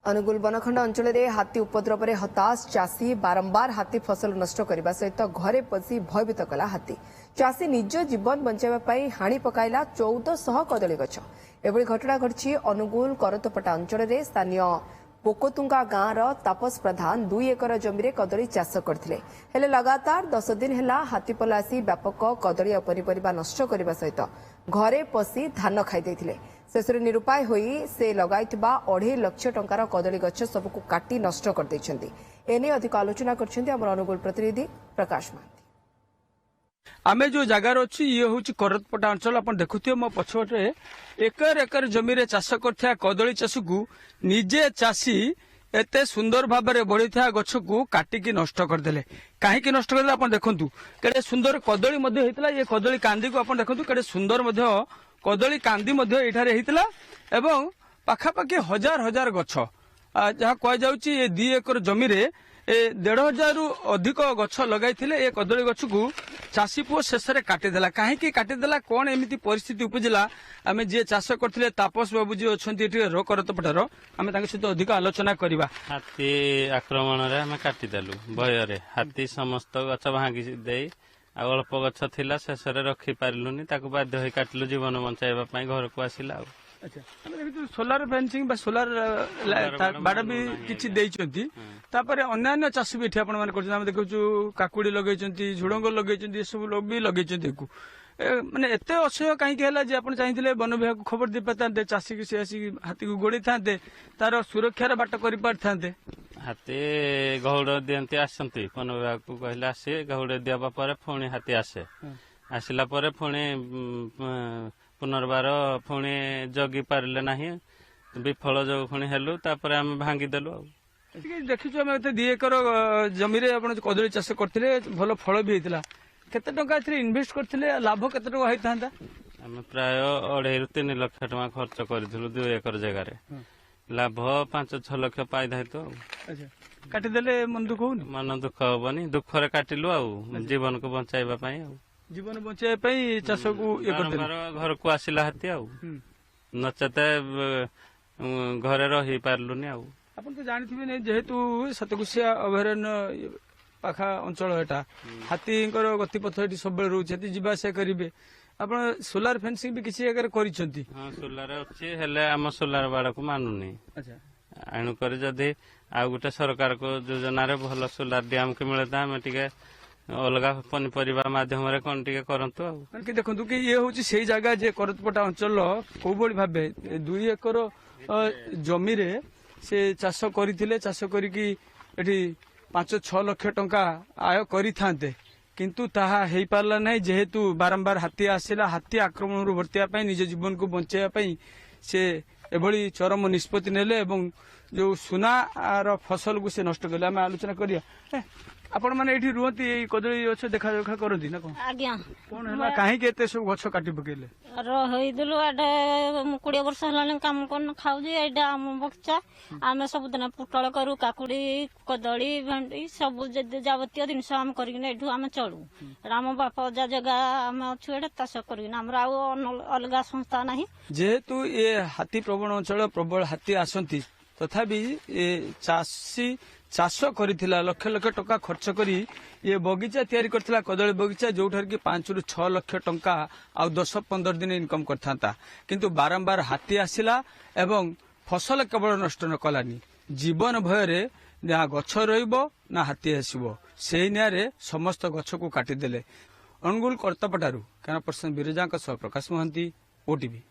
अनुगुल बनखंड अंचल में हाथी उपद्रव में हताश चाषी बारंबार हाथी फसल नष्ट करने सहित घरे पशि भयभीत कला हाथी चाषी निज जीवन बचाई हाणी पकाइला 1400 कदली गछ। एभली घटना घटी अनुगुल करतपटा अंचल में स्थानीय पोकोतुंगा गाँवर तापस प्रधान 2 एकर जमी कदली चाष करते हेले लगातार 10 दिन है हाथी पल आसी व्यापक कदली और पनीपरिया नष्ट करने सहित घरे पशि धान खाई शेष निरुपाय होई से लगाइथिबा 2.5 लाख टंकार कदली गछ सबको काटी नष्ट कर देछन्ती। एने अधिक आलोचना करछन्ती हमर अनुगुल प्रतिनिधि प्रकाश महांती। आमे जो जगार अच्छी ये हूँ करतपटा अंचल आप देखुए मो पछपटे एकर एकर जमी रे चाष करथिया कदली चाष को निजे चाषी एते सुंदर भाव में बढ़ी गछ को काटिकी नष्ट करदे। कहीं नष्ट करदे आप देखु केड़े सुंदर कदली होता ये कदली कांदी को आप देखु केड़े सुंदर कदली कांदी एठारे होता एवं पाखापाखि हजार हजार गछ जहाँ कहुच्छी ये 2 एकर जमी रे 1,500 रु अधिक गछ लगाई ए कदली गछ को चाषी पुओ शेष में काटिदेला। कहीं काटिदेला कौन एमती परिस्थिति उपजिला आम जी चाष करते तापस बाबू जी अच्छा रो करतपटार आम सहित अधिक आलोचना करवा। हाथी आक्रमण रे आम काटिदेलु भय हाथी समस्त गछ भांगी दे अल्प गछ थिला शेष में रखी पारिलुनी ताकू बाध्य होई काटिलु जीवन बचाइबा पई घर को आसिला। अच्छा सोलार फेंसिंग सोलार बाड़ भी किसी देइचंती तापर अन्य चाष भी एठी आपण माने करछन। हम देखुछु काकुड़ी लगेइचंती झुडंग लगेइचंती सब लोग भी लगेइचंती को माने एते असह्य कहीं हैला जे आपण चाहिथिले वन विभाग को खबर दे पातांते चाषी की से आसी हाथी को गोड़ी थांते तार सुरक्षार बाट करि पारथांते। हाथी गहुड़ दियंती आसंती वन विभाग को कहले आसे गहुड़ दियाबा परे पुणी हाथी आसे आसिला परे पुणी पुनर्बार पुणी जगी पारे ना विफल जो पुणी हेलु तापर आम भांगीदेलु। देखीचु आम 2 एकर जमी रे आपण कदली चाष करथिले भल फल भी होइतिला केते टंका इन्वेस्ट करथिले लाभ केते टंका होइतांता? आम प्राय 2.5 ରୁ 3 लाख टका खर्च करथिलु 2 एकर जगह रे लाभ 5-6 लाख पाई तो। अच्छा काटिदेले मन दुख होउनी? मन दुख होबनी दुख रे काटिलु आ जीवन को बचाइबा पई जीवन बचाइबा पई चाष को ये करथिले घर को आसिला हाथी नचते घरे रही पारलुनी आ। आपन तो जानथिबे नै जेहेतु सतकुशिया अभयारण्य पाखा अंचल एटा हाथी गतिपथ ये सब रोचे जीवा आसा करेंगे आप सोलार फेंसिंग भी किसी जगह करिसेंती? हां सोलार अछि हेले हम सोलार बाड़ को मानुनी। अच्छा एणुक जदि आ गोटे सरकार को योजना रे भल सोलार डैम के मिलता हम टिके अलगा पनीपरिया माध्यम रे कोन टिके करंतु आ कि देखंतु कि ये होची सेही जगह जे करतपटा अंचल को बड़ी भाबे 2 एकर जमी रे से चाष करथिले चाष करिकी एठी 5-6 लाख टंका आय करि थांते किंतु ताहा हेई पारला नै जेहेतु बारंबार हाथी आसिला हाथी आक्रमण रु बर्तिया पई निज जीवन को बचाइया पई से एभली चरम निष्पत्ति नेले एवं जो सुना फसल को से नष्ट कले। आम आलोचना करिया आपण माने एठी रुहती कदली गछ देखा देखा करती ना कोन? आज्ञा कोन हला काहे के एते सब गछ काटी पकेले? रही दिलु एडे 20 वर्ष हलाने काम कोन खाउजी एडा हम बच्चा आमे सब दिन पुटल करू काकुड़ी कदली भेंडी सब जावतीय जिनस हम करिन एठू हम चलू राम बापा जा जगह हम छु एडा तास करिन हमरा अलगा संस्था नाही। जेहेतु ये हाथी प्रवण अंचल प्रबल हाथी आसंती तथापि चाषी चाष करिथिला लक्ष लक्ष टका खर्च करी ये बगीचा तैयारी करथिला कदली बगीचा जोठार की 5 ରୁ 6 लाख टंका आ 10-15 दिन इनकम करथांता किंतु बारंबार हाथी आसिला एवं फसल केवल नष्ट न कलानी जीवन भय रे ना गछ रहिबो ना हाथी आसीबो सेही न्यारे समस्त गछ को काटिदेले। अनुगुल करतपटारू कैमरा पर्सन बिरजा प्रकाश महांती, ओटीवी।